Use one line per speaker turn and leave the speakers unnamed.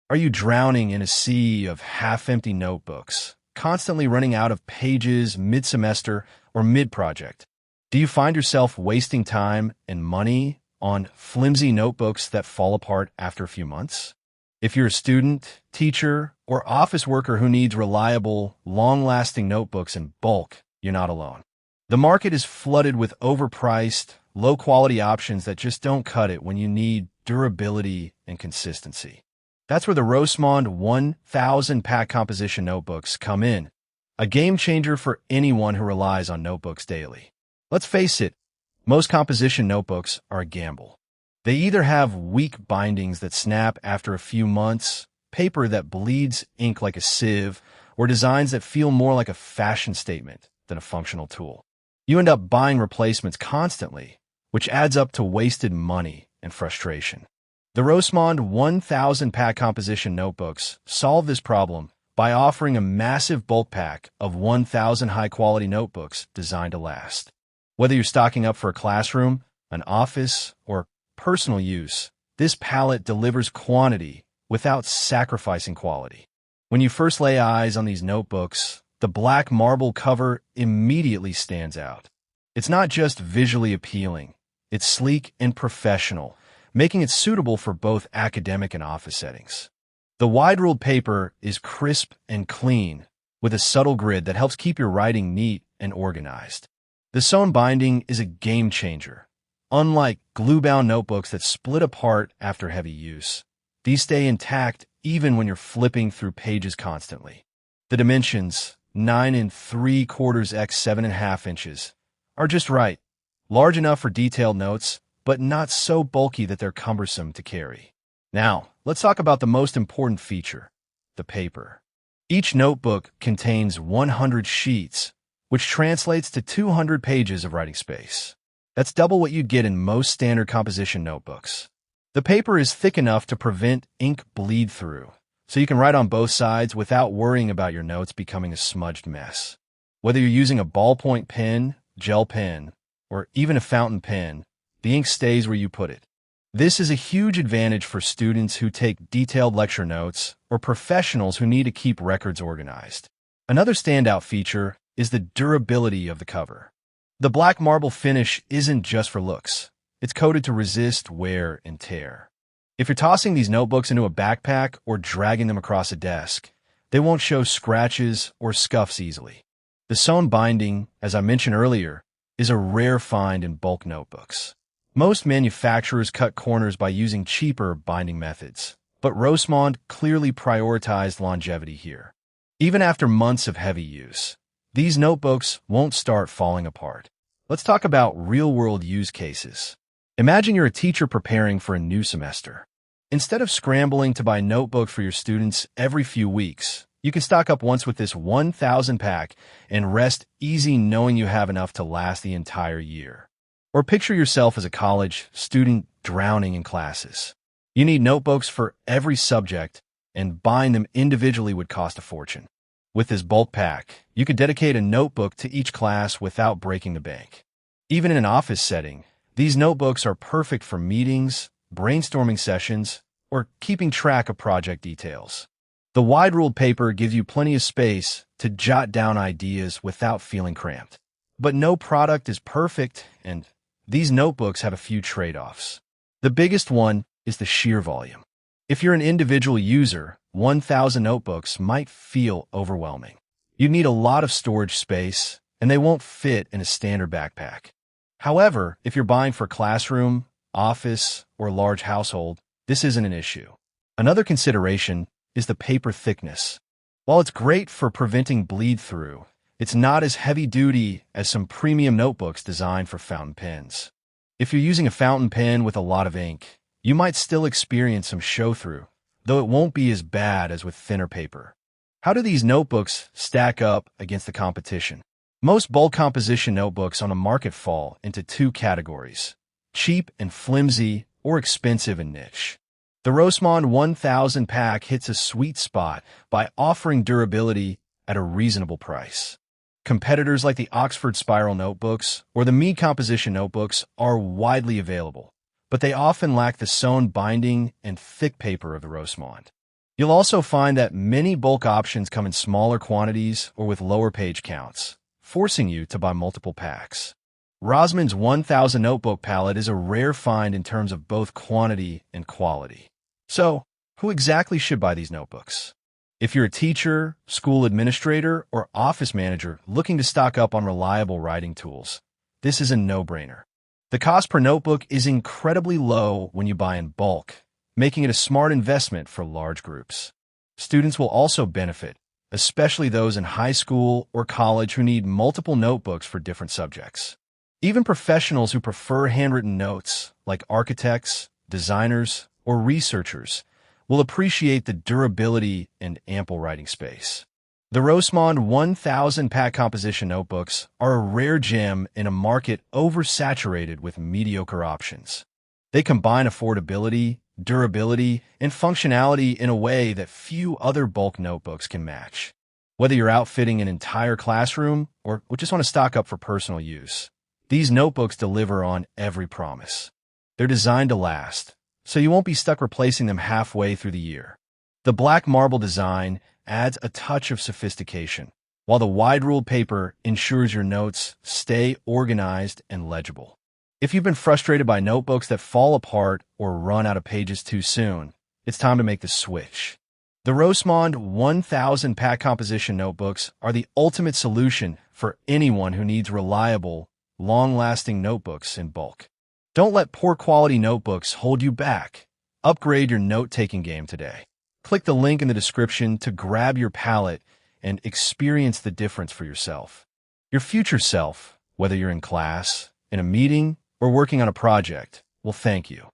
Are you drowning in a sea of half-empty notebooks, constantly running out of pages mid-semester or mid-project? Do you find yourself wasting time and money on flimsy notebooks that fall apart after a few months? If you're a student, teacher, or office worker who needs reliable, long-lasting notebooks in bulk, you're not alone. The market is flooded with overpriced, low-quality options that just don't cut it when you need durability and consistency. That's where the Rosmonde 1000 pack composition notebooks come in, a game changer for anyone who relies on notebooks daily. Let's face it, most composition notebooks are a gamble. They either have weak bindings that snap after a few months, paper that bleeds ink like a sieve, or designs that feel more like a fashion statement than a functional tool. You end up buying replacements constantly, which adds up to wasted money and frustration. The Rosmonde 1000 pack composition notebooks solve this problem by offering a massive bulk pack of 1,000 high-quality notebooks designed to last. Whether you're stocking up for a classroom, an office, or personal use, this pallet delivers quantity without sacrificing quality. When you first lay eyes on these notebooks, the black marble cover immediately stands out. It's not just visually appealing, it's sleek and professional, making it suitable for both academic and office settings. The wide-ruled paper is crisp and clean, with a subtle grid that helps keep your writing neat and organized. The sewn binding is a game changer. Unlike glue-bound notebooks that split apart after heavy use, these stay intact even when you're flipping through pages constantly. The dimensions, 9 3/4 x 7.5 inches, are just right, large enough for detailed notes, but not so bulky that they're cumbersome to carry. Now, let's talk about the most important feature, the paper. Each notebook contains 100 sheets, which translates to 200 pages of writing space. That's double what you'd get in most standard composition notebooks. The paper is thick enough to prevent ink bleed through, so you can write on both sides without worrying about your notes becoming a smudged mess. Whether you're using a ballpoint pen, gel pen, or even a fountain pen, the ink stays where you put it. This is a huge advantage for students who take detailed lecture notes or professionals who need to keep records organized. Another standout feature is the durability of the cover. The black marble finish isn't just for looks. It's coated to resist wear and tear. If you're tossing these notebooks into a backpack or dragging them across a desk, they won't show scratches or scuffs easily. The sewn binding, as I mentioned earlier, is a rare find in bulk notebooks. Most manufacturers cut corners by using cheaper binding methods, but Rosmonde clearly prioritized longevity here. Even after months of heavy use, these notebooks won't start falling apart. Let's talk about real-world use cases. Imagine you're a teacher preparing for a new semester. Instead of scrambling to buy notebooks for your students every few weeks, you can stock up once with this 1,000 pack and rest easy knowing you have enough to last the entire year. Or picture yourself as a college student drowning in classes. You need notebooks for every subject, and buying them individually would cost a fortune. With this bulk pack, you could dedicate a notebook to each class without breaking the bank. Even in an office setting, these notebooks are perfect for meetings, brainstorming sessions, or keeping track of project details. The wide-ruled paper gives you plenty of space to jot down ideas without feeling cramped. But no product is perfect, and these notebooks have a few trade-offs. The biggest one is the sheer volume. If you're an individual user, 1,000 notebooks might feel overwhelming. You need a lot of storage space, and they won't fit in a standard backpack. However, if you're buying for classroom, office, or large household, this isn't an issue. Another consideration is the paper thickness. While it's great for preventing bleed-through, it's not as heavy-duty as some premium notebooks designed for fountain pens. If you're using a fountain pen with a lot of ink, you might still experience some show-through, though it won't be as bad as with thinner paper. How do these notebooks stack up against the competition? Most bulk composition notebooks on the market fall into two categories: cheap and flimsy, or expensive and niche. The Rosmonde 1000 pack hits a sweet spot by offering durability at a reasonable price. Competitors like the Oxford Spiral notebooks or the Me composition notebooks are widely available, but they often lack the sewn binding and thick paper of the Rosmonde. You'll also find that many bulk options come in smaller quantities or with lower page counts, forcing you to buy multiple packs. Rosmonde's 1000 notebook palette is a rare find in terms of both quantity and quality. So, who exactly should buy these notebooks? If you're a teacher, school administrator, or office manager looking to stock up on reliable writing tools, this is a no-brainer. The cost per notebook is incredibly low when you buy in bulk, making it a smart investment for large groups. Students will also benefit, especially those in high school or college who need multiple notebooks for different subjects. Even professionals who prefer handwritten notes, like architects, designers, or researchers, will appreciate the durability and ample writing space. The Rosmonde 1000 pack composition notebooks are a rare gem in a market oversaturated with mediocre options. They combine affordability, durability, and functionality in a way that few other bulk notebooks can match. Whether you're outfitting an entire classroom or just want to stock up for personal use, these notebooks deliver on every promise. They're designed to last, so you won't be stuck replacing them halfway through the year. The black marble design adds a touch of sophistication, while the wide-ruled paper ensures your notes stay organized and legible. If you've been frustrated by notebooks that fall apart or run out of pages too soon, it's time to make the switch. The Rosmonde 1000 pack composition notebooks are the ultimate solution for anyone who needs reliable, long-lasting notebooks in bulk. Don't let poor quality notebooks hold you back. Upgrade your note-taking game today. Click the link in the description to grab your palette and experience the difference for yourself. Your future self, whether you're in class, in a meeting, or working on a project, will thank you.